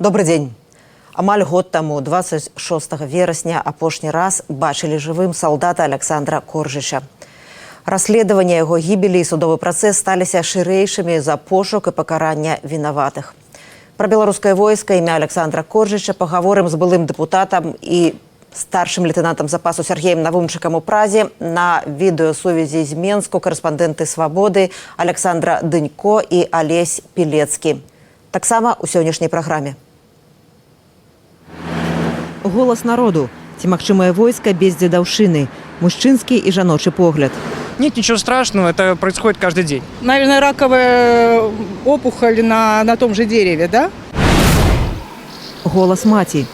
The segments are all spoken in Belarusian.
Добрый день. Амаль год таму, 26 верасня, апошні раз бачылі жывым салдата Александра Коржыча. Расследаванне яго гібелі і судовы працэс сталіся шырэйшымі за пошук і пакарання вінаватых. Пра беларускае войска імя Александра Коржыча пагаворым з былым дэпутатам і старшым лейтенантам запасу Сергеем Навумчыкам у Празе. На відэасувязі з Менску корэспандэнты «Свабоды» Александра Дынько і Алесь Пілецкі. Таксама ў сённяшняй праграме. Голас народу. Ці магчымае войска без дзедаўшчыны? Мужчынскі і жаночы погляд. Нет ничего страшного, это происходит каждый день. Наверное, раковая опухоль на том же дереве, да? Голас маці.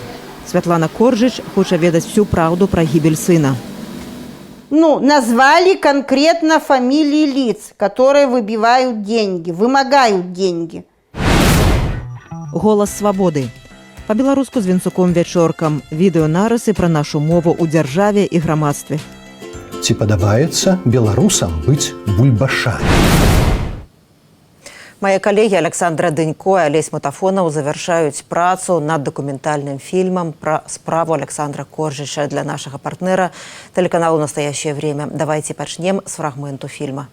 Святлана Коржыч хоча ведаць всю праўду пра гібель сына. Назвали конкретно фамилии лиц, которые выбивают деньги, вымогают деньги. Голас свабоды. Па-беларуску з Вінцуком Вячоркам. Відэонарысы пра нашу мову ў дзяржаве і грамадстве. Ці падабаецца беларусам быць бульбашамі? Мае калегі Александра Дынько і Алесь Мутафонаў завяршаюць працу над дакументальным фільмам пра справу Александра Коржыча для нашага партнера тэлеканалу «Настоящее время». Давайте пачнем з фрагменту фільма.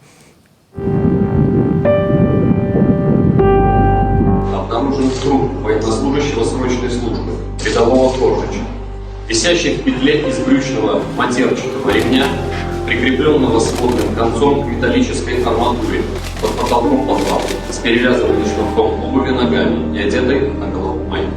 Обнаружен труп военнослужащего срочной службы, рядового Коржыча, висящий в петле из брючного матерчатого ремня, прикрепленного сводным концом к металлической арматуре под потолком подвала, с перевязанным шнурком обуви ногами и одетой на голову майки.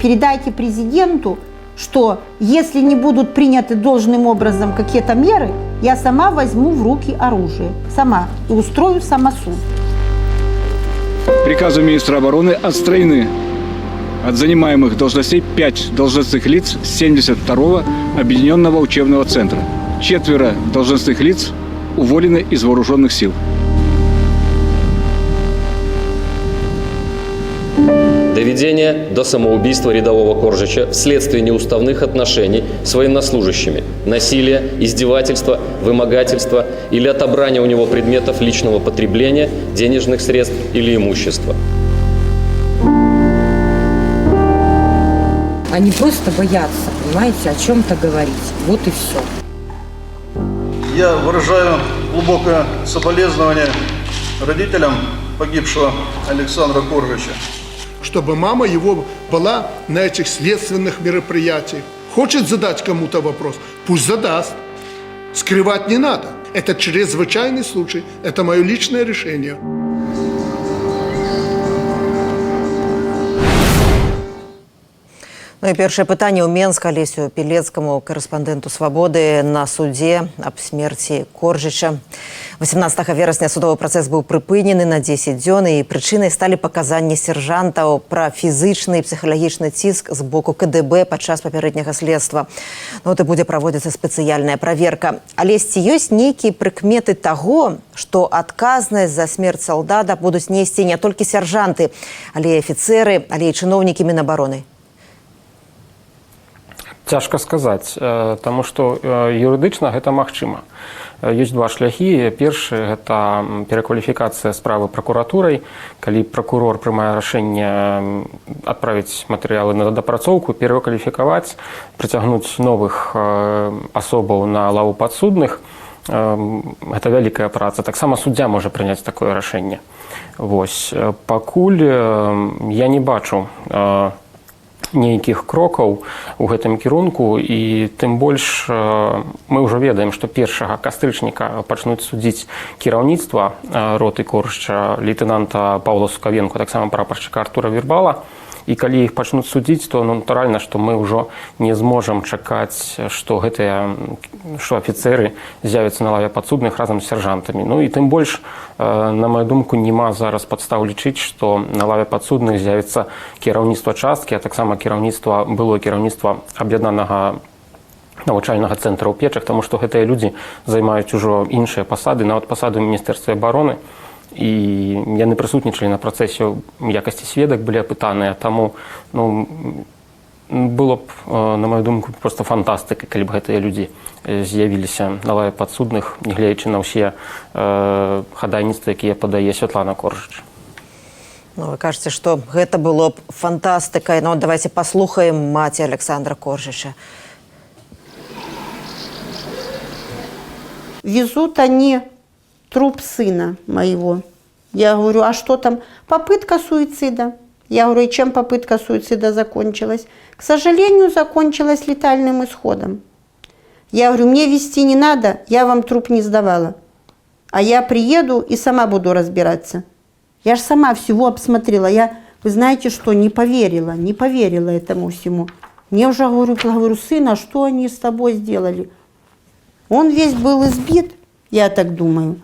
Передайте президенту, что если не будут приняты должным образом какие-то меры, я сама возьму в руки оружие, сама, и устрою самосуд. Приказом министра обороны отстранены от занимаемых должностей 5 должностных лиц 72-го объединенного учебного центра. 4 должностных лиц уволены из вооруженных сил. Доведение до самоубийства рядового Коржыча вследствие неуставных отношений с военнослужащими, насилия, издевательства, вымогательства или отобрания у него предметов личного потребления, денежных средств или имущества. Они просто боятся, понимаете, о чем-то говорить. Вот и все. Я выражаю глубокое соболезнование родителям погибшего Александра Коржыча. Чтобы мама его была на этих следственных мероприятиях. Хочет задать кому-то вопрос, пусть задаст. Скрывать не надо. Это чрезвычайный случай. Это мое личное решение. Ну і першае пытанне ў Менск Алесю Пілецкаму, корэспандэнту «Свабоды» на судзе аб смерці Коржыча. 18 верасня судовы працэс быў прыпынены на 10 дзён, і прычынай сталі паказанні сержантаў пра фізычны і псіхалагічны ціск з боку КДБ падчас папярэдняга следства. І будзе праводзіцца спецыяльная праверка. Але ці ёсць нейкія прыкметы таго, што адказнасць за смерць салдата будуць несці не толькі сержанты, але і афіцэры, але і чыноўнікі Мінабароны? Цяжка сказаць, таму што юрыдычна гэта магчыма. Ёсць два шляхі. Першы – гэта перакваліфікацыя справы пракуратурай. Калі пракурор прымае рашэнне адправіць матэрыялы на дапрацоўку, перакваліфікаваць, прыцягнуць новых асобаў на лаву падсудных, гэта вялікая праца. Таксама суддзя можа прыняць такое рашэнне. Пакуль я не бачу нейкіх крокаў у гэтым кірунку, і тым больш мы ўжо ведаем, што 1 кастрычніка пачнуць судзіць кіраўніцтва роты Коржыча, лейтенанта Паўла Сукавенко, таксама прапаршчыка Артура Вербала. І калі іх пачнуць судзіць, то натуральна, што мы ўжо не зможам чакаць, што афіцэры з'явяцца на лаве падсудных разам з сяржантамі. І тым больш, на маю думку, няма зараз падстаў лічыць, што на лаве падсудных з'явіцца кіраўніцтва часткі, а таксама былое кіраўніцтва аб'яднанага навучальнага цэнтра ў Печах, таму што гэтыя людзі займаюць ужо іншыя пасады, нават пасады ў Міністэрстве абароны. І яны прысутнічалі на працэсе ў якасці сведак, былі апытаныя. Таму было б, на маю думку, проста фантастыка, калі б гэтыя людзі з'явіліся на лаве падсудных, нягледзячы на ўсе хадайніцтвы, якія падае Святлана Коржыч. Ну, вы кажете, что это было б фантастикой. Но давайте послухаем мать Александра Коржича. Везут они труп сына моего. Я говорю, а что там? Попытка суицида. Я говорю, и чем попытка суицида закончилась? К сожалению, закончилась летальным исходом. Я говорю, мне везти не надо, я вам труп не сдавала. А я приеду и сама буду разбираться. Я же сама всего обсмотрела. Я, вы знаете что, не поверила этому всему. Мне уже говорю, сын, а что они с тобой сделали? Он весь был избит, я так думаю.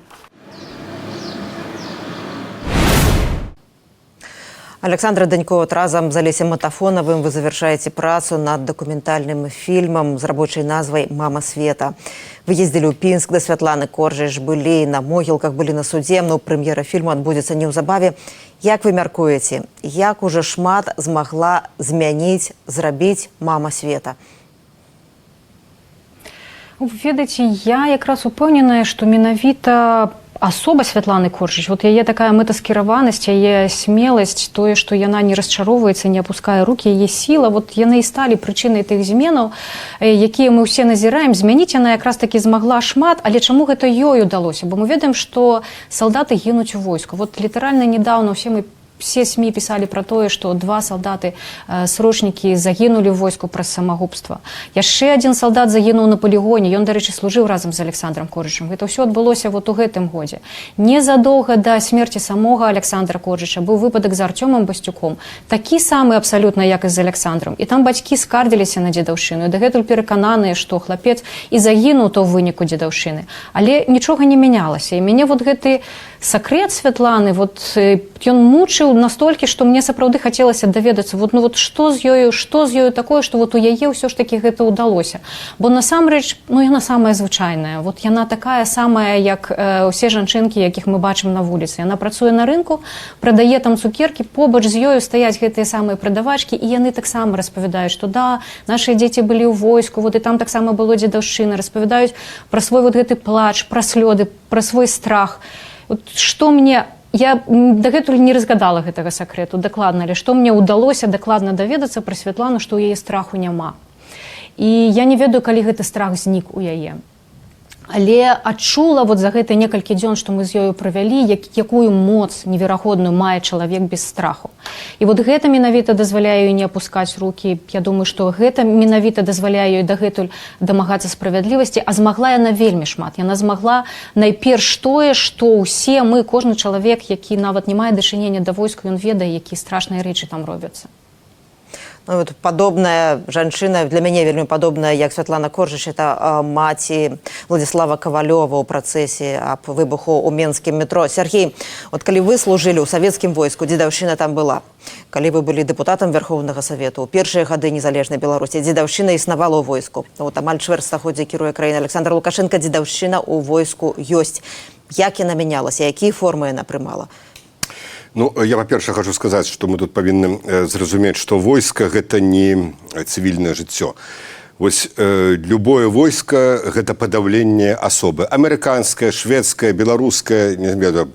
Александра Данько, вот разом з Олесем Матафоновым вы завершаете працу над документальным фильмом с рабочей назвой «Мама Света». Вы ездили ў Пінск да Святланы Коржыч, былі на могілках, былі на судзе, но прэм'ера фільму адбудзецца неўзабаве. Як вы мяркуеце, як уже шмат змагла змяніць, зрабіць «Мама Света»? Ведаеце, я якраз упэўненая, што менавіта асоба Святланы Коржыч, вот яе такая мэтаскіраванасць, яе смеласць, тое, што яна не расчароўваецца, не апускае рукі, яе сіла, вот яны і сталі прычынай тых зменаў, якія мы ўсе назіраем. Змяніць яна якраз такі змагла шмат, але чаму гэта ёй удалося? Бо мы ведаем, што салдаты гінуць у войску. Вот літаральна недавно все СМИ писали про то, что 2 солдаты, срочники, загинули в войску праз самогубство. Яшчэ один солдат загинул на полигоне, ён, дарэчы, служыў разам з Александром Коржычем. Гэта ўсё адбылося вот у гэтым годзе. Незадолго до смерти самога Александра Коржыча быў выпадак з Артёмом Бастюком, такі самы абсалютна, як і з Александром. І там бацькі скардзіліся на дзедаўшчыну, і дагэтуль перакананыя, што хлапец і загінуў то ў выніку дзедаўшчыны. Але нічога не мянялася. І мяне вот гэты сакрэт Святланы, вот ён мучыў настолькі, што мне сапраўды хацелася даведацца, вот, ну вот што з ёю такое, што вот у яе ўсё ж такі гэта ўдалося. Бо насамрэч, ну яна самая звычайная, вот яна такая самая, як усе жанчынкі, якіх мы бачым на вуліцы. Яна працуе на рынку, прадае там цукеркі, побач з ёю стаяць гэтыя самыя прадавачкі, і яны таксама распавядаюць, што да, нашыя дзеці былі ў войску, вот і там таксама было дзедаўшчына, распавядаюць пра свой вот гэты плач, пра слёды, пра свой страх. Вот што мне, я дагэтуль не разгадала гэтага сакрэту дакладна, але што мне ўдалося дакладна даведацца пра Святлану, што ў яе страху няма. І я не ведаю, калі гэты страх знік у яе. Але адчула вот за гэтыя некалькі дзён, што мы з ёю правялі, якую моц неверагодную мае чалавек без страху. І вот гэта менавіта дазваляе ёй не апускаць рукі. Я думаю, што гэта менавіта дазваляе ёй дагэтуль дамагацца справядлівасці, а змагла яна вельмі шмат. Яна змагла найперш тое, што ўсе мы, кожны чалавек, які нават не мае дачынення да войска, ён ведае, якія страшныя рэчы там робяцца. Ну, вот падобная жанчына, для мяне вельмі падобная, як Святлана Коржыч, это маці Владислава Кавалёва ў працэсе аб выбуху ў менскім метро. Сергей, вот калі вы служылі ў савецкім войску, дзедаўшчына там была. Калі вы былі дэпутатам Верховнага Савету, у першыя гады незалежнай Беларусі дзедаўшчына існавала ў войску. Вот амаль чвэрць стагоддзя кіруе краінай Александр Лукашенко, дзедаўшчына ў войску ёсць. Як яна мянялася, якія формы яна прымала? Ну, я, па-першае, хочу сказаць, што мы тут павінны зразумець, што войска – гэта не цывільнае жыццё. Вось любое войска – гэта падаўленне асобы. Амерыканскае, шведскае, беларускае,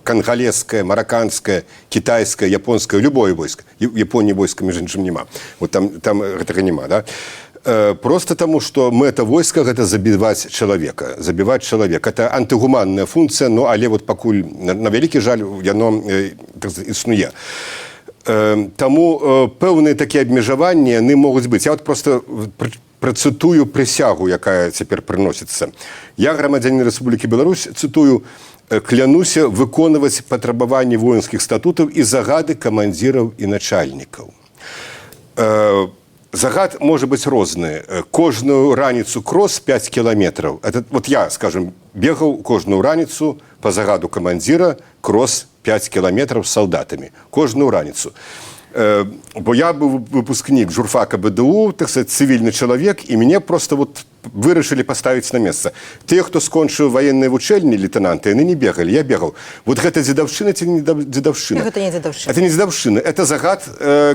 кангалескае, мараканскае, кітайскае, японскае, любое войска. Японіі войска, між іншым, няма. Вот там гэтага няма, да? Просто таму, што мэта войска – гэта забіваць чалавека. Забіваць чалавека. Это антыгуманная функцыя, ну, але вот пакуль, на вялікі жаль, яно існуе. Таму пэўныя такія абмежаванні, яны могуць быць. Я вот просто працытую прысягу, якая цяпер прыносіцца. Я, грамадзянін Рэспублікі Беларусь, цытую, клянуся выконваць патрабаванні воінскіх статутаў і загады камандзіраў і начальнікаў. Загад можа быць розны. Кожную раніцу крос 5 кіламетраў. Вот я, скажем, бегаў кожную раніцу па загаду камандзіра крос 5 кіламетраў з салдатамі. Кожную раніцу. Бо я быў выпускнік журфака БДУ, так сказать, цывільны чалавек, і мяне просто вот вырашылі паставіць на месца. Тыя, хто скончыў ваенныя вучэльні лейтенанты, яны не бегалі, я бегаў. Вот гэта дзедаўшчына ці не дзедаўшчына? Гэта не дзедаўшчына. Это не дзедаўшчына, это загад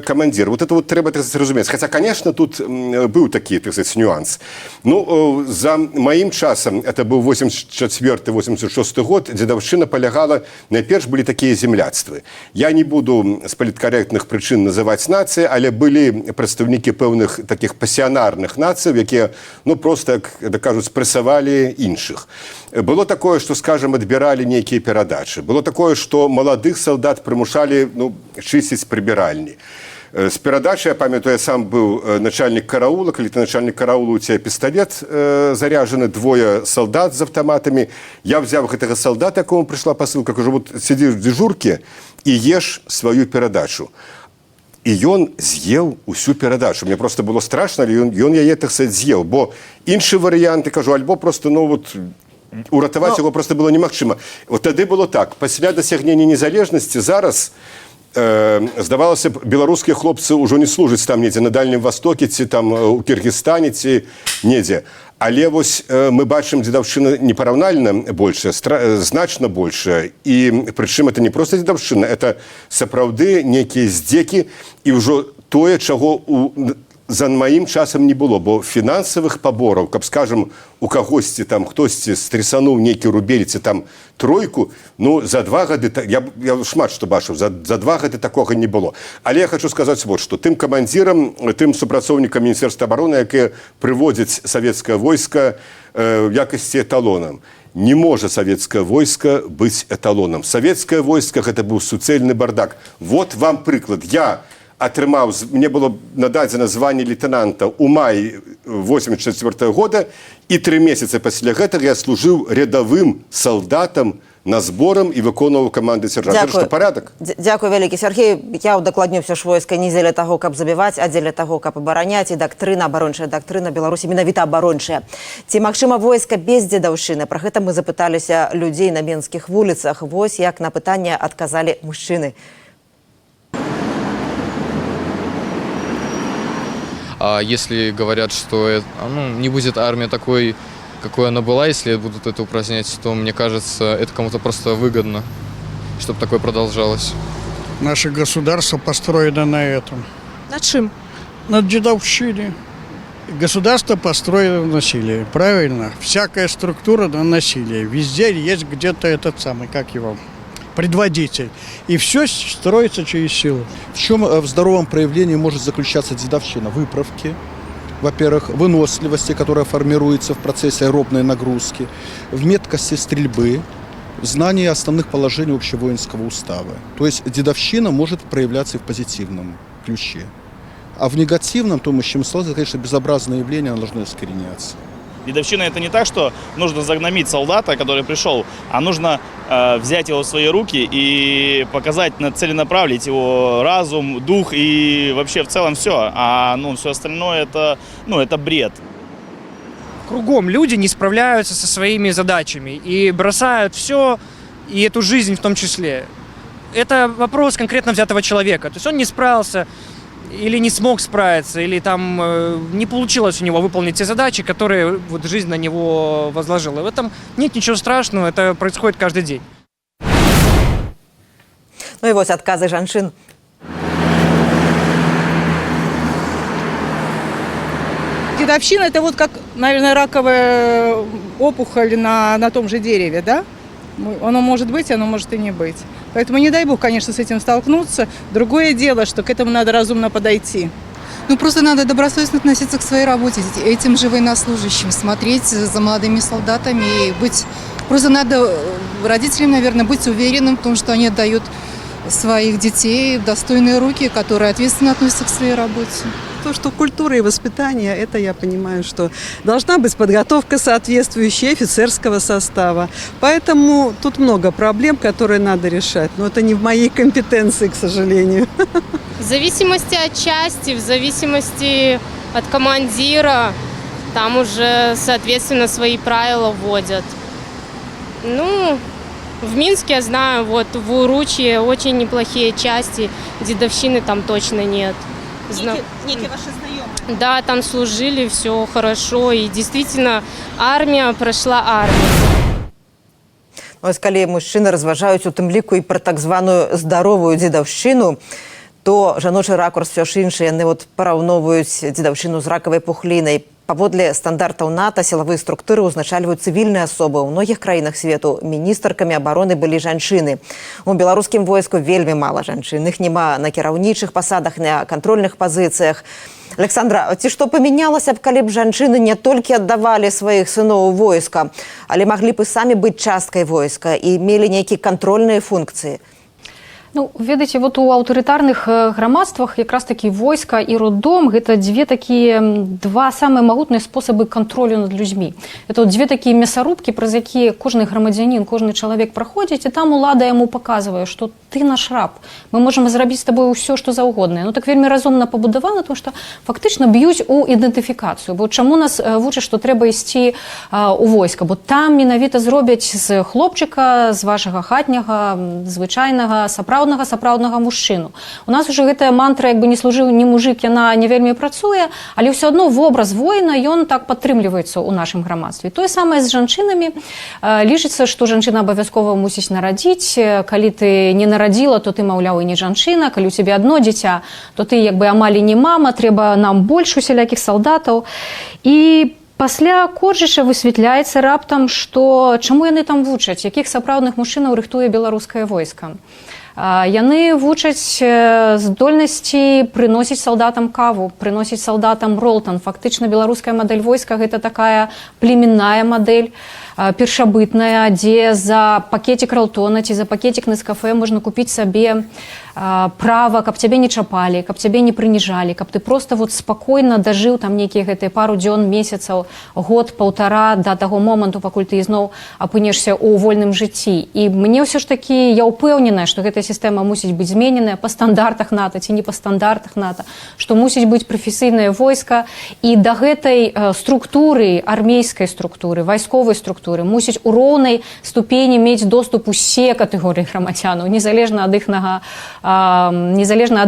камандзіра. Вот это вот трэба зразумець. Хаця, конечно, тут быў такі, так сказать, нюанс. Ну, за маім часам, это быў 84-86 год, дзедаўшчына палягала, найперш былі такія земляцтвы. Я не буду з паліткарэктных прычын называць нацыі, але былі прадстаўнікі пэўных такіх пасіянарных нацый, якія, ну, просто, як кажуць, спрэсавалі іншых. Было такое, што, скажем, адбіралі нейкія перадачы. Было такое, што маладых салдат прымушалі, ну, чысціць прыбіральні. З перадачы, я памятаю, я сам быў начальнік караула, калі ты начальнік караула, у цябе пісталет заряджаны, двое салдат з аўтаматамі. Я взяў гэтага салдата, якому прыйшла пасылка, кажу, вот сидзі в дзежурке і еш сваю перадачу. І ён з'еў усю перадачу. Мне просто было страшно, але ён яе, так сказать, з'еў. Бо іншы варыянт, кажу, альбо просто, ну, вот, уратаваць яго просто было немагчыма. Вот тады было так. Пасля дасягнення незалежнасці зараз, здавалася б, беларускія хлопцы ўжо не служаць там недзе на Дальнім Востоке, ці там у Кіргізстане, ці недзе. Але вось мы бачым, дзедаўшчына непараўнальна большая, значна большая. І прычым это не проста дзедаўшчына, это сапраўды нейкія здзекі і ўжо тое, чаго за маім часам не было, бо фінансавых пабораў, каб, скажем, у кагосьці там хтосьці стрясануў нейкі рубель ці там тройку, ну, за 2 гады, я шмат што бачыў, за 2 гады такога не было. Але я хочу сказаць вот што, тым камандзірам, тым супрацоўнікам Міністэрства абароны, якія прыводзяць савецкае войска в якасці эталонам. Не можа савецкае войска быць эталонам. Савецкае войска гэта быў суцэльны бардак. Вот вам прыклад. Я атрымаў, мне было нададзена званне лейтенанта ў маі 84 года, і 3 месяцы пасля гэтага я служыў рядовым салдатам на зборам і выконваў каманды сержанта. Што парадак? Дзякуй вялікі, Сергей. Я удакладню, ўсё ж войска не дзеля таго, каб забіваць, а дзеля таго, каб абараняць, і дактрына, абарончая дактрына Беларусі менавіта абарончая. Ці магчыма войска без дзедаўшчыны? Пра гэта мы запыталіся людзей на менскіх вуліцах. Вось як на пытанне адказалі мужчыны. А если говорят, что не будет армия такой, какой она была, если будут это упразднять, то, мне кажется, это кому-то просто выгодно, чтобы такое продолжалось. Наше государство построено на этом. На чем? На дедовщине. Государство построено на насилии, правильно? Всякая структура на насилие. Везде есть где-то этот самый, как его, предводитель. И все строится через силу. В чем в здоровом проявлении может заключаться дедовщина? Выправки, во-первых, выносливости, которая формируется в процессе аэробной нагрузки, в меткости стрельбы, в знании основных положений общевоинского устава. То есть дедовщина может проявляться и в позитивном ключе. А в негативном, то мы с чем сталкиваемся, конечно, безобразное явление, оно должно искореняться. Дедовщина – это не так, что нужно загномить солдата, который пришел, а нужно взять его в свои руки и показать, целенаправить его разум, дух и вообще в целом все. А все остальное это бред. Кругом люди не справляются со своими задачами и бросают все, и эту жизнь в том числе. Это вопрос конкретно взятого человека. То есть он не справился или не смог справиться, или там не получилось у него выполнить те задачи, которые вот жизнь на него возложила. В этом нет ничего страшного, это происходит каждый день. Ну и вот отказы жанчын. Дедовщина – это вот как, наверное, раковая опухоль на том же дереве, да? Оно может быть, оно может и не быть. Поэтому не дай бог, конечно, с этим столкнуться. Другое дело, что к этому надо разумно подойти. Просто надо добросовестно относиться к своей работе, этим же военнослужащим, смотреть за молодыми солдатами и быть... Просто надо родителям, наверное, быть уверенным в том, что они отдают своих детей в достойные руки, которые ответственно относятся к своей работе. То, что культура и воспитание, это я понимаю, что должна быть подготовка соответствующая офицерского состава. Поэтому тут много проблем, которые надо решать. Но это не в моей компетенции, к сожалению. В зависимости от части, в зависимости от командира, там уже, соответственно, свои правила вводят. В Минске, я знаю, вот в Уручье очень неплохие части, дедовщины там точно нет. Некие ваши знакомые? Да, там служили, все хорошо. И действительно, армия прошла армию. Ось калі мужчыны разважаюць у тым ліку і пра так званую здаровую дзедаўшчыну, то жаночы ракурс все ж іншы. Яны параўноўваюць дзедаўшчыну з ракавай пухлінай. Паводле стандартаў НАТО сілавыя структуры ўзначальваюць цывільныя асобы. У многіх краінах свету міністркамі абароны былі жанчыны. У беларускім войску вельмі мала жанчын. Іх няма на кіраўнічых пасадах, на кантрольных пазіцыях. Александра, ці што памянялася б, калі б жанчыны не толькі аддавалі сваіх сыноў у войска, але маглі б і самі быць часткай войска і мелі нейкія кантрольныя функцыі? Ну, ведаеце, вот у аўтарытарных грамадствах якраз такі войска і роддом гэта два самыя магутныя спосабы кантролю над людзьмі. Это вот две такія мясарубкі, праз якія кожны грамадзянін, кожны чалавек праходзіць, і там улада яму паказвае, што ты наш раб, мы можам зрабіць з табой усё, што заўгоднае. Ну так вельмі разумна пабудавана, тому што фактычна б'юць у ідэнтыфікацыю. Бо чаму нас вучаць, што трэба ісці у войска? Бо там менавіта зробяць з хлопчыка, з вашага хатняга, звычайнага, сапраўднага мужчыну. У нас уже гэтая мантра, як бы не служыў ні мужик, яна не вельмі працуе, але ўсё адно вобраз воіна, ён так падтрымліваецца ў нашым грамадстве. Тое самае з жанчынамі. Лічыцца, што жанчына абавязкова мусіць нарадзіць. Калі ты не нарадзіла, то ты, маўляў, і не жанчына. Калі у цябе адно дзіця, то ты як бы амаль і не мама, трэба нам больш усялякіх салдатаў. І пасля Коржыча высвятляецца раптам, што чаму яны там вучаць, якіх сапраўдных мужчынаў рыхтуе беларускае войска. Яны вучаць здольнасці прыносіць салдатам каву, прыносіць салдатам ролтан. Фактычна беларуская мадэль войска гэта такая племянная мадэль, першабытная, дзе за пакетик ролтона ці за пакетик Нескафе можна купіць сабе права, каб цябе не чапалі, каб цябе не прыніжалі, каб ты просто вот спакойна дажыў там нейкія гэтыя пару дзён, месяцаў, год, паўтара да таго моманту, пакуль ты ізноў апынешся ў вольным жыцці. І мне ўсё ж такі, я ўпэўненая, што гэтая сістэма мусіць быць змененая па стандартах НАТО ці не па стандартах НАТО, што мусіць быць прафесійнае войска, і да гэтай структуры, армейскай структуры, вайсковай структуры мусіць у роўнай ступені мець доступ усе катэгорыі грамадзянаў, незалежна ад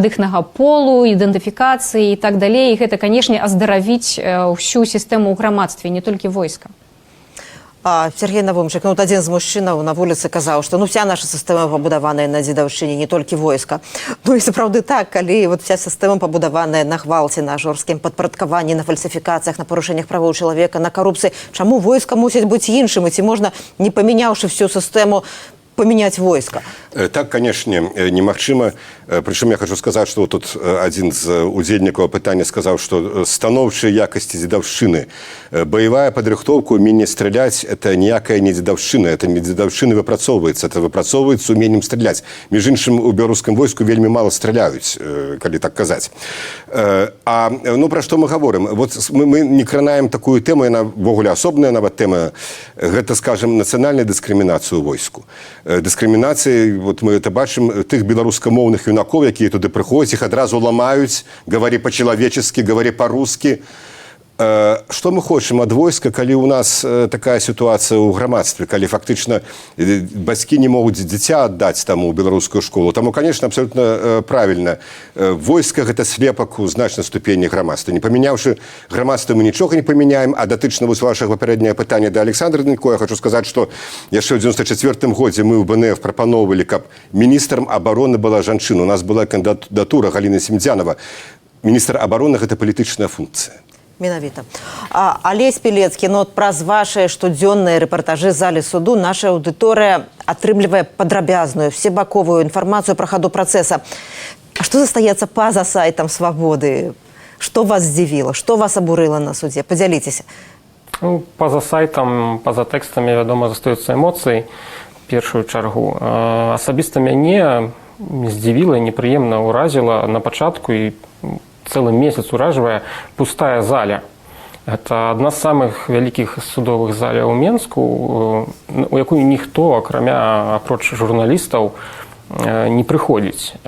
іхнага полу, ідэнтыфікацыі і так далей. І гэта, канешне, аздаравіць усю сістэму ў грамадстве, не толькі войска. Сергей Навумчык, ну, адзін з мужчынаў на вуліцы казаў, што вся наша сістэма пабудаваная на дзедаўшчыне, не толькі войска. Ну і сапраўды так, калі вся сістэма пабудаваная на гвалце, на жорсткім падпарадкаванні, на фальсіфікацыях, на парушэннях правоў чалавека, на карупцыі, чаму войска мусіць быць іншым, і ці можна, не памяняўшы всю сістэму, поменять войска? Так, конечно, немагчыма. Причем я хочу сказать, что тут один из удзельнікаў пытання сказал, что станоўчыя якасці дзедаўшчыны, боевая падрыхтоўка, умение стрелять, это никакая не дзедаўшчына, это не дзедаўшчына выпрацоўваецца, это выпрацоўваецца умением стрелять. Между іншым, у беларускім войску вельмі мало стреляюць, калі так казаць. Ну, про что мы говорим? Вот мы не кранаем такую тему, она ввогуле асобная нават тема, гэта, скажем, нацыянальная дыскрымінацыя ў войску. Дыскрымінацыі, вот мы это бачым, тых беларускамоўных юнакоў, якія туды прыходзяць, іх адразу ламаюць, говори по-человечески, говори по-русски. Што мы хочам ад войска, калі ў нас такая сітуацыя ў грамадстве, калі фактычна бацькі не могуць дзіця аддаць там у беларускую школу. Таму, конечно, абсолютно правильно. Войска – гэта слепак у значнай ступені грамадства. Не памяняўшы грамадства, мы нічога не памяняем, а датычна вось вашага папярэдняга пытання да Александра Данько, я хочу сказаць, што яшчэ ў 94-м годзе мы ў БНФ прапаноўвалі, каб міністрам абароны была жанчына. У нас была кандыдатура Галіны Семдзянова. Міністр абароны – гэта палітычная функцыя. Менавіта. Алесь Пелецкі, ну, праз вашыя штодзённыя рэпартажы з залі суду наша аўдыторыя атрымлівае падрабязную, всебаковую інфармацыю пра хаду працэса. А што застаецца па-за сайтам «Свабоды»? Што вас здзівіла? Што вас абурыла на судзе? Падзяліцеся. Ну, па-за сайтам, па-за тэкстамі, вядома, застаюцца эмоцыі, в першую чаргу. Асабіста мяне здзівіла і непрыемна ўразіла на пачатку і цэлы месяц уражвае пустая заля. Это одна з самых вялікіх судовых заляў у Менску, у якую ніхто, апроч журналістаў, не прыходзіць.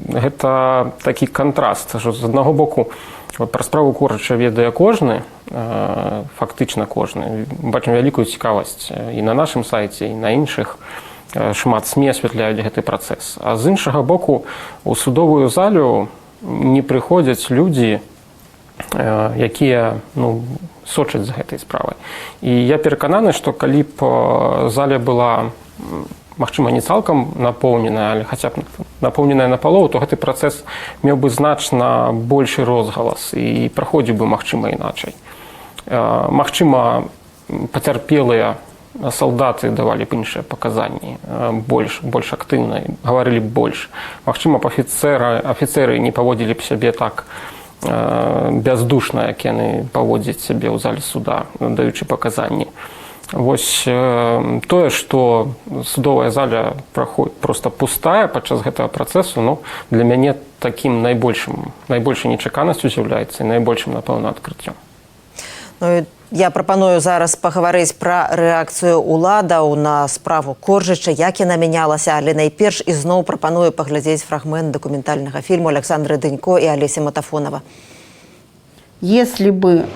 Гэта такі кантраст, што з аднаго боку пра справу Коржыча ведае кожны, фактычна кожны. Бачым вялікую цікавасць і на нашым сайце, і на іншых. Шмат СМІ асвятляюць гэты працэс. А з іншага боку, у судовую залю не прыходзяць людзі, якія сочаць за гэтай справай. І я перакананы, што калі б зале была, магчыма, не цалкам напоўненая, але хаця б напоўненая напалову, то гэты працэс меў бы значна большы розгалас і праходзіў бы, магчыма, іначай. Магчыма, пацярпелыя салдаты давалі б іншыя паказанні, больш актыўна, гаварылі б больш. Магчыма, афіцэры не паводзілі б сябе так бяздушна, як яны паводзяць сябе ў зале суда, даючы паказанні. Вось тое, што судовая зала проста пустая падчас гэтага працэсу, для мяне такім найбольшай нечаканасцю з'яўляецца і найбольшым, напэўна, адкрыццём. Я прапаную зараз пагаварыць пра рэакцыю ўладаў на справу Коржыча, як яна мянялася, але найперш ізноў прапаную паглядзець фрагмент дакументальнага фільму Александры Дынько и Олеся Матафонова. Если бы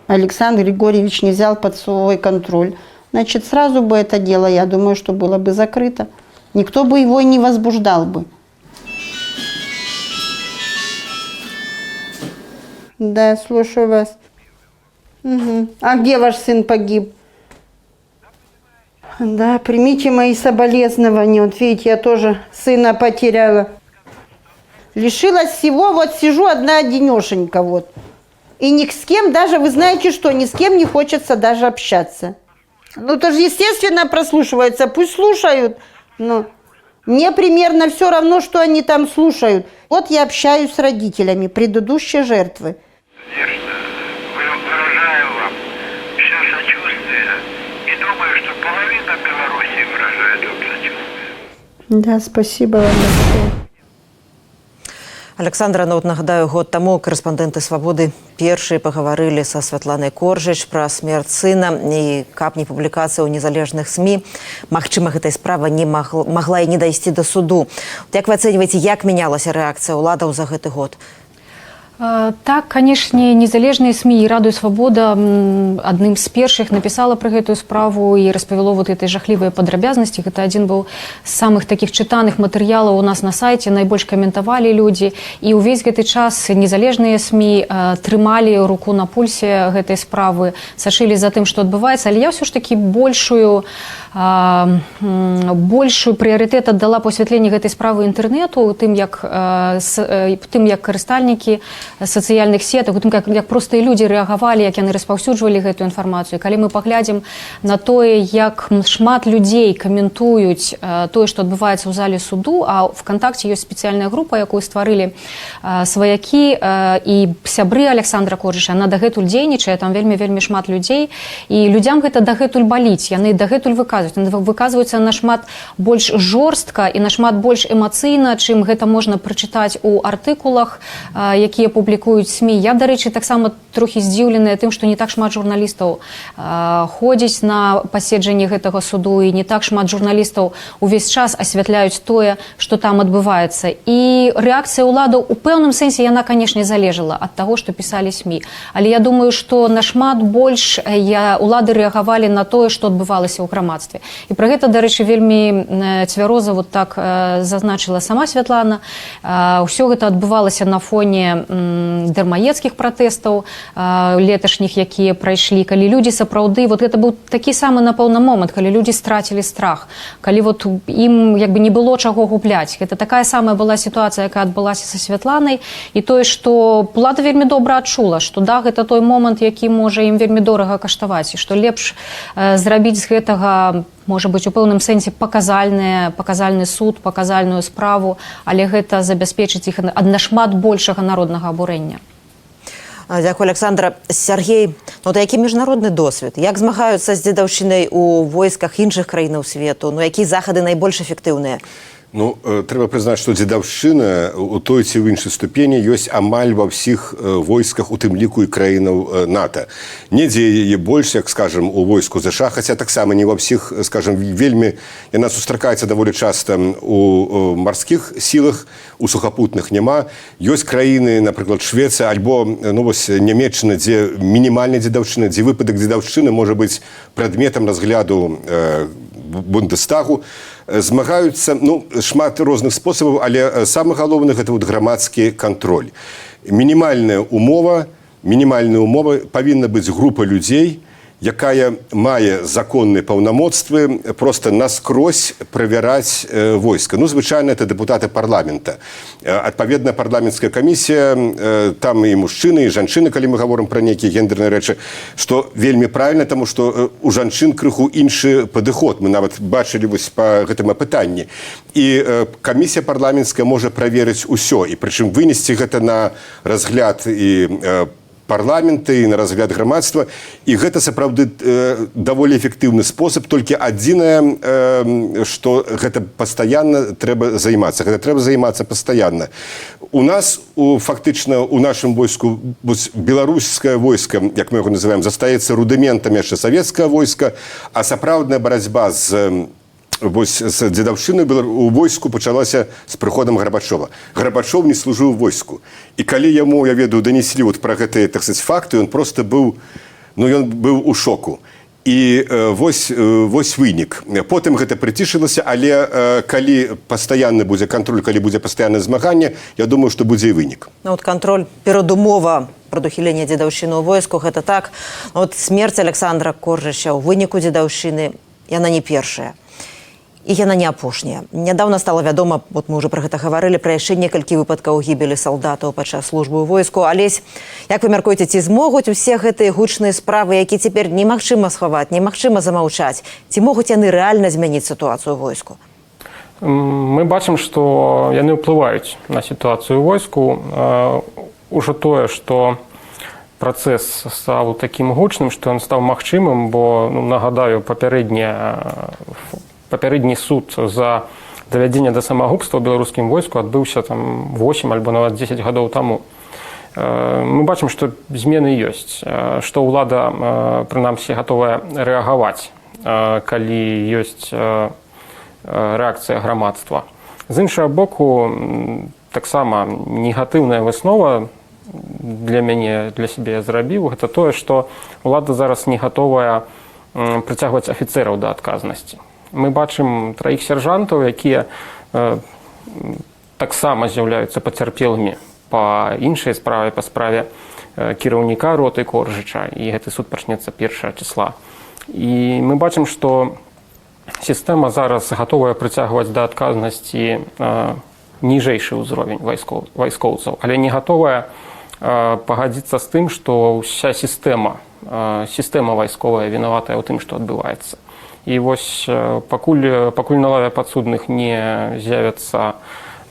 Александр Григорьевич не взял под свой контроль, значит, сразу бы это дело, я думаю, что было бы закрыто. Никто бы его и не возбуждал бы. Да, слушаю вас. Угу. А где ваш сын погиб? Да, примите мои соболезнования. Вот видите, я тоже сына потеряла. Лишилась всего, вот сижу одна-одинешенька вот. И ни с кем даже, вы знаете что, ни с кем не хочется даже общаться. Ну, то же естественно прослушивается, пусть слушают. Но мне примерно все равно, что они там слушают. Вот я общаюсь с родителями предыдущей жертвы. Выражаю вам все сочувствие и думаю, что половина Беларуси выражает вам сочувствие. Да, спасибо вам большое. Александра, нагадаю, год таму корэспандэнты «Свабоды» першыя пагаварылі са Святланай Коржыч пра смерць сына, і каб не публікацыя ў незалежных СМІ, магчыма, гэтай справа не магла і не дайсці да суду. Як вы ацэньваеце, як мянялася рэакцыя ўладаў за гэты год? Так, канешне, незалежныя СМІ і Радыё Свабода адным з першых напісала пра гэтую справу і распавяло вот этой жахлівыя падрабязнасці. Гэта адзін быў з самых такіх чытаных матэрыялаў у нас на сайце, найбольш каментавалі людзі. І ўвесь гэты час незалежныя СМІ трымалі руку на пульсе гэтай справы, сачылі за тым, што адбываецца. Але я ўсё ж такі большую прыярытэт аддала пасвятленні гэтай справы інтэрнэту, тым як карыстальнікі сацыяльных сетак, тым як простыя людзі рэагавалі, як яны распаўсюджвалі гэтую інфармацыю. Калі мы паглядзім на тое, як шмат людзей каментуюць тое, што адбываецца ў зале суду, а в ВКонтакце ёсць спецыяльная група, якую стварылі сваякі і сябры Александра Коржыча, яна дагэтуль дзейнічае, там вельмі шмат людзей, і людзям гэта дагэтуль баліць, яны дагэтуль выказваюцца нашмат больш жорстка і нашмат больш эмацыйна, чым гэта можна прачытаць у артыкулах, якія публікуюць СМІ. Я, дарэчы, таксама трохі здзіўленая тым, што не так шмат журналістаў ходзіць на паседжанні гэтага суду, і не так шмат журналістаў увесь час асвятляюць тое, што там адбываецца. І рэакцыя ўладаў у пэўным сэнсе яна, канешне, залежала ад таго, што пісалі СМІ. Але я думаю, што нашмат больш улады рэагавалі на тое, што адбывалася ў грамадстве. І пра гэта, дарэчы, вельмі цвяроза вот так зазначыла сама Святлана. Усё гэта адбывалася на фоне дармаедскіх пратэстаў леташніх, якія прайшлі, калі людзі сапраўды, вот гэта быў такі самы, напэўна, момант, калі людзі страцілі страх, калі вот ім не было чаго губляць. Гэта такая самая была сітуацыя, якая адбылася са Святланай, і тое, што ўлада вельмі добра адчула, што да, гэта той момант, які можа ім вельмі дорага каштаваць, і што лепш зрабіць з гэтага, можа быць, у пэўным сэнсе паказальны суд, паказальную справу, але гэта забяспечыць іх ад нашмат большага народнага абурэння. Дзякуй, Александра. Сергей, які міжнародны досвед? Як змагаюцца з дзедаўшчынай у войсках іншых краінаў свету? Якія захады найбольш эфектыўныя? Трэба прызнаць, што дзедаўшчына у той ці ў іншай ступені ёсць амаль ва ўсіх войсках, у тым ліку і краінаў НАТО. Недзе яе больш, як, скажам, у войску ЗША, хаця таксама не ва ўсіх, скажам, вельмі яна сустракаецца даволі часта у марскіх сілах, у сухапутных няма. Ёсць краіны, напрыклад, Швецыя альбо Нямецчына, дзе мінімальная дзедаўшчына, дзе выпадак дзедаўшчыны можа быць прадметам разгляду Бундестагу. змагаюцца шмат розных спосабаў, але самы галоўны гэта грамадскі кантроль. Мінімальная умова павінна быць група людзей, якая мае законныя паўнамоцтвы проста наскрозь правяраць войска. Звычайна, это дэпутаты парламента. Адпаведна, парламенцкая камісія, там і мужчыны, і жанчыны, калі мы гаворым пра нейкія гендерныя рэчы, што вельмі правільна, таму што у жанчын крыху іншы падыход. Мы нават бачылі па гэтым апытанні. І камісія парламенцкая можа праверыць усё, і прычым вынесці гэта на разгляд і парламенты, і на разгляд грамадства. І гэта сапраўды даволі эфектыўны спосаб, толькі адзінае, што гэта пастаянна трэба займацца. Гэта трэба займацца пастаянна. У нас, фактычна, у нашым войску беларускае войска, як мы яго называем, застаецца рудыментам яшчэ савецкае войска, а сапраўдная барацьба з дзедаўшчынай у войску пачалася з прыходам Гарбачова. Гарбачов не служыў у войску. І калі яму, я ведаю, данеслі пра гэтыя, так сказаць, факты, ён проста быў у шоку. І вось вынік. Потым гэта прыцішылася, але калі пастаянны будзе кантроль, калі будзе пастаяннае змаганне, я думаю, што будзе і вынік. Кантроль перадумова прадухілення дзедаўшчыны ў войску, гэта так. Смерць Александра Коржыча ў выніку дзедаўшчыны, яна не першая. І яна не апошняя. Нядаўна стала вядома, мы ўжо пра гэта гаварылі, пра яшчэ некалькі выпадкаў гібелі салдатаў падчас службы ў войску. Алесь, як вы мяркуеце, ці змогуць усе гэтыя гучныя справы, які цяпер немагчыма схаваць, немагчыма замаўчаць? Ці могуць яны рэальна змяніць сітуацыю ў войску? Мы бачым, што яны ўплываюць на сітуацыю ў войску. Ужо тое, што працэс стаў такім гучным, што ён стаў магчымым, бо, нагадаю, папярэдні суд за давядзенне да самагубства ў беларускім войску адбыўся 8 альбо нават 10 гадоў таму. Мы бачым, што змены ёсць, што ўлада, прынамсі, гатовая рэагаваць, калі ёсць рэакцыя грамадства. З іншага боку, таксама негатыўная выснова для мяне, для сябе я зрабіў, гэта тое, што ўлада зараз не гатовая прыцягваць афіцэраў да адказнасці. Мы бачым 3 сяржантаў, якія таксама з'яўляюцца пацярпелымі па іншай справе, па справе кіраўніка роты Коржыча, і гэты суд пачнецца 1 числа. І мы бачым, што сістэма зараз гатовая прыцягваць да адказнасці ніжэйшы ўзровень вайскоўцаў, але не гатовая пагадзіцца з тым, што ўся сістэма вайсковая вінаватая ў тым, што адбываецца. І вось пакуль на лаве падсудных не з'явяцца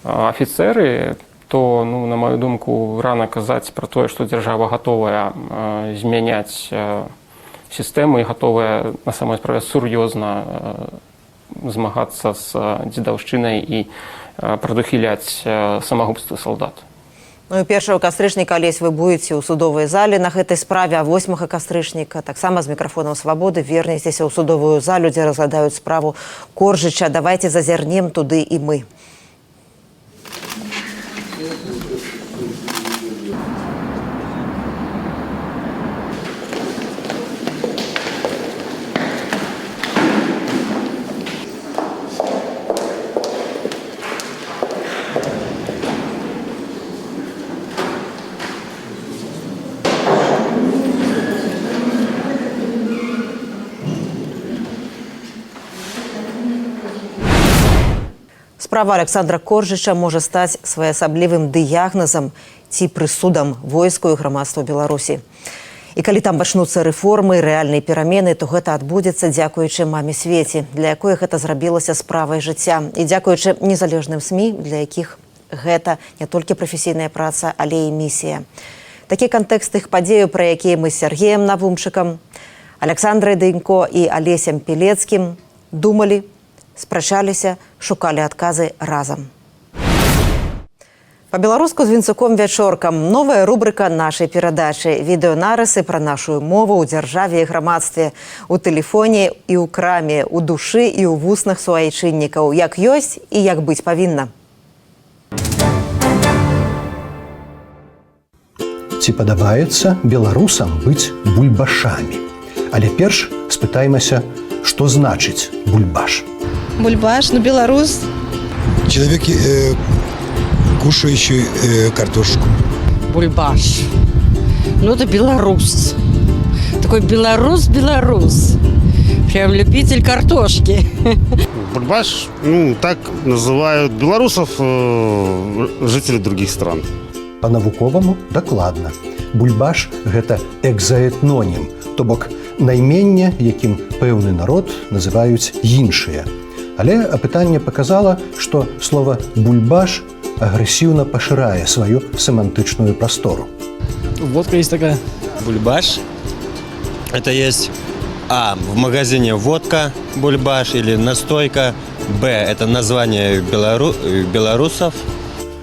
афіцэры, то, на маю думку, рана казаць пра тое, што дзяржава гатовая змяняць сістэму і гатовая на самой справе сур'ёзна змагацца з дзедаўшчынай і прадухіляць самагубствы салдат. 1 кастрычніка, Алесь, вы будзеце ў судовай зале на гэтай справе, а 8 кастрычніка таксама з мікрафонам «Свабоды» вернецеся ў судовую залю, дзе разглядаюць справу Коржыча. Давайце зазірнем туды і мы. Справа Александра Коржыча можа стаць своеасаблівым дыягназам ці прысудам войску і грамадству Беларусі. І калі там пачнуцца рэформы, рэальныя перамены, то гэта адбудзецца дзякуючы маме Свеце, для якой гэта зрабілася справай жыцця. І дзякуючы незалежным СМІ, для якіх гэта не толькі прафесійная праца, але і місія. Такі кантэкст тых падзеяў, пра якія мы з Сергеем Навумчыкам, Александрай Дынько і Алесем Пілецкім думалі, спрачаліся, шукалі адказы разам. Па-беларуску з Вінцуком Вячоркам. Новая рубрика нашай перадачы. Відэонарысы пра нашу мову ў дзяржаве і грамадстве, у тэлефоне і ў краме, у душы і ў вуснах суайчыннікаў. Як ёсць і як быць павінна. Ці падабаецца беларусам быць бульбашамі? Але перш спытаймася, што значыць бульбаш. Бульбаш, ну белорус. Человек, кушающий картошку. Бульбаш. Ну, это белорус. Такой белорус. Прям любитель картошки. Бульбаш, ну, так называют белорусов жители других стран. Па-навуковаму дакладна. Бульбаш – гэта экзаэтнонім, то бок найменне, якім пэўны народ называюць іншыя. Але апытанне паказала, што слова «бульбаш» агрэсіўна пашырае сваю семантычную прастору. Водка есть такая. Бульбаш. Это есть в магазине водка бульбаш или настойка. Б – это название белорусов.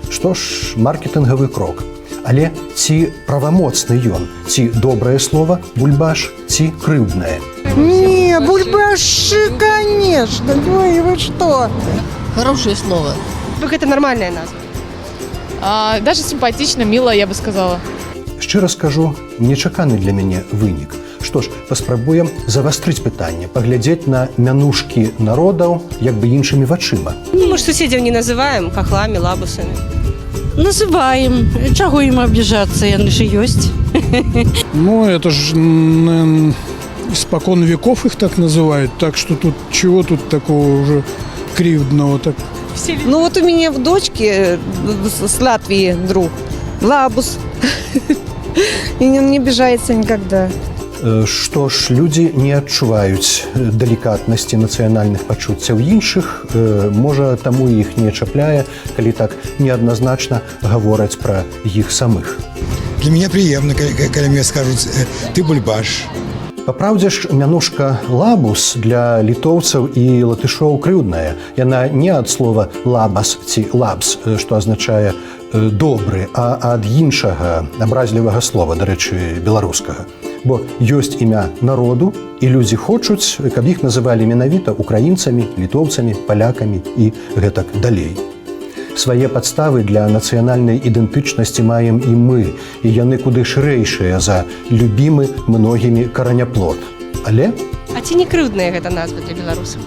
Што ж, маркетынгавы крок. Але ці правамоцны ён, ці добрае слово бульбаш, ці крыўднае? Не, бульбаши, конечно. Ну и вы что? Хорошее слово. Это нормальная назва. Даже симпатично, мило, я бы сказала. Шчыра скажу, нечаканы для мяне вынік. Што ж, паспрабуем завастрыць пытанне, паглядзець на мянушкі народаў як бы іншымі вачыма. Ну, мы ж соседей не называем хохлами, лабусами. Называем. Чего им обижаться? Яны же есть. Ну, это же, наверное, испокон веков их так называют. Так что тут чего тут такого уже кривдного? Так? Ну, вот у меня в дочке с Латвии друг. Лабус. И он не обижается никогда. Што ж, людзі не адчуваюць далікатнасці нацыянальных пачуццяў іншых, можа, таму іх не чапляе, калі так неадназначна гавораць пра іх самых. Для меня приемно, когда мне скажут «ты бульбаш». Папраўдзе ж, мянушка «лабус» для літоўцаў і латышоў крыўдная. Яна не ад слова «лабас» ці «лабс», што азначае «добры», а ад іншага абразлівага слова, дарэчы, беларускага. Бо ёсць імя народу, і людзі хочуць, каб іх называлі менавіта украінцамі, літоўцамі, палякамі і гэтак далей. Свае падставы для нацыянальнай ідэнтычнасці маем і мы, і яны куды шырэйшыя за любімы многімі караняплод. Але... А ці не крыўдная гэта назва для беларусаў?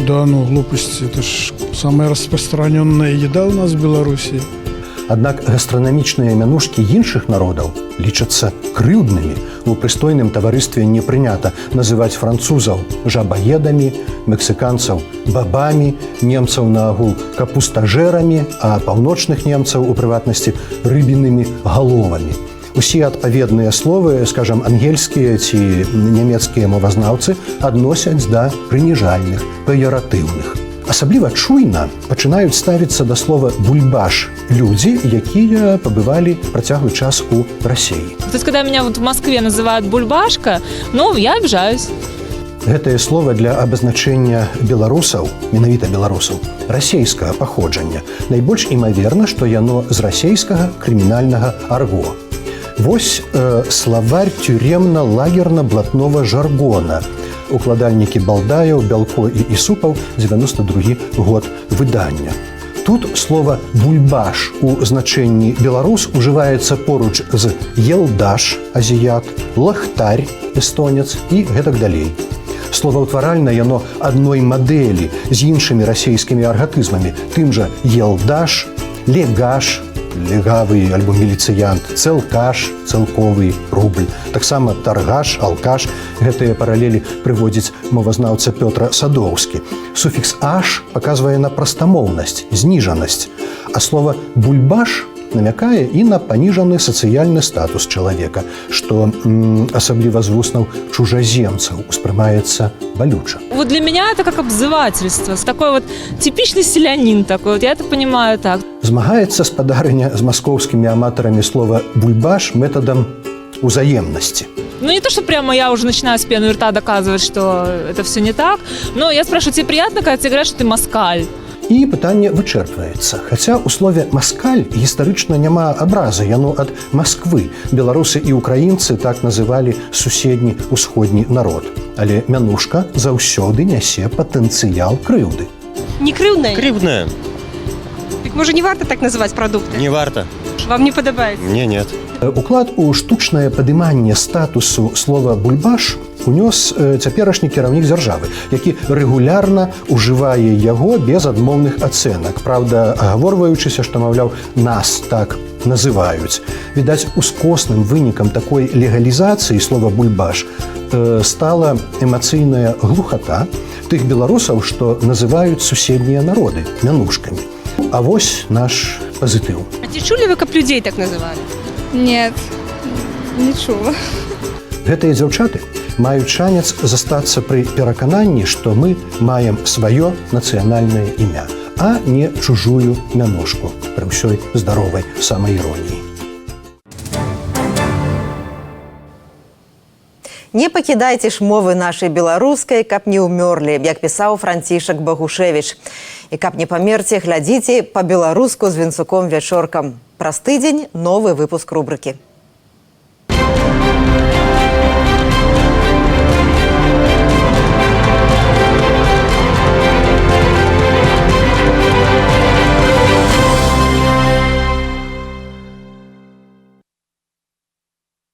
Да, ну, глупость, это ж самая распространенная еда у нас в Беларуси. Аднак гастранамічныя мянушкі іншых народаў лічацца крыўднымі. У прыстойным таварыстве не прынята называць французаў жабаедамі, мексіканцаў бабамі, немцаў наогул капустажэрамі, а паўночных немцаў у прыватнасці рыбінымі галовамі. Усе адпаведныя словы, скажам, ангельскія ці нямецкія мовазнаўцы адносяць да прыніжальных, пеяратыўных. Асабліва чуйна пачынаюць ставіцца да слова «бульбаш» людзі, якія пабывалі працяглы час у России. То есть, когда меня вот в Москве называют бульбашка, ну, я обижаюсь. Гэтае слово для абазначэння беларусаў, менавіта беларусаў, расейскага паходжання. Найбольш імаверна, што яно з расейскага крымінальнага арго. Вось словарь тюремна-лагерна-блатнога жаргона. Укладальнікі Балдаяў, Бялко і Ісупаў, 92 год выдання. Тут слово «бульбаш» у значэнні «беларус» ужываецца поруч з «елдаш» – азіят, «лахтарь» – эстонец і гэтак далей. Словаўтваральна яно адной мадэлі з іншымі расейскімі аргатызмамі, тым жа «елдаш», «легаш», легавы альбо міліцыянт, цэлкаш, цэлковы, рубль. Таксама таргаш, алкаш. Гэтыя паралелі прыводзіць мовазнаўца Пётр Садоўскі. Суфікс «аш» паказвае на прастамоўнасць, зніжанасць, а слова «бульбаш» намякае і на паніжаны сацыяльны статус чалавека, што асабліва з вуснаў чужаземцаў успрымаецца балюча. Вот для меня это как обзывательство. Такой вот типичный селянин такой. Вот я это понимаю так. Змагаецца спадарыня з маскоўскімі аматарамі слова «бульбаш» методам узаемнасці. Ну, не то, что прямо я уже начинаю с пены у рта доказывать, что это все не так, но я спрашиваю, тебе приятно, когда тебе говорят, что ты москаль? І пытанне вычэрпваецца. Хаця ў слове «маскаль» гістарычна няма абразы, яно ад Масквы. Беларусы і украінцы так называлі суседні ўсходні народ. Але мянушка заўсёды нясе патэнцыял крыўды. Не крыўдная? Крыўдная. Так, может, не варто так называть продукты? Не варто. Вам не падабаецца? Мне нет. Уклад у штучнае падыманне статусу слова бульбаш унёс цяперашні кіраўнік дзяржавы, які рэгулярна ўжывае яго без адмоўных ацэнак. Праўда, агаворваючыся, што, маўляў, нас так называюць. Відаць, ускосным вынікам такой легалізацыі слова бульбаш стала эмацыйная глухата тых беларусаў, што называюць суседнія народы мянушкамі. А вось наш пазітыў. А ці чулі вы, каб людзей так называлі? Нет, не чула. Гэтыя дзяўчаты маюць шанец застацца пры перакананні, што мы маем сваё нацыянальнае імя, а не чужую мянушку пры ўсёй здаровай самаіроніі. Не пакідайце ж мовы нашай беларускай, каб не ўмёрлі, як пісаў Францішак Багушевіч. І каб не памерці, глядзіце па-беларуску з Вінцуком Вячоркам. Праз тыдзень новы выпуск рубрыкі.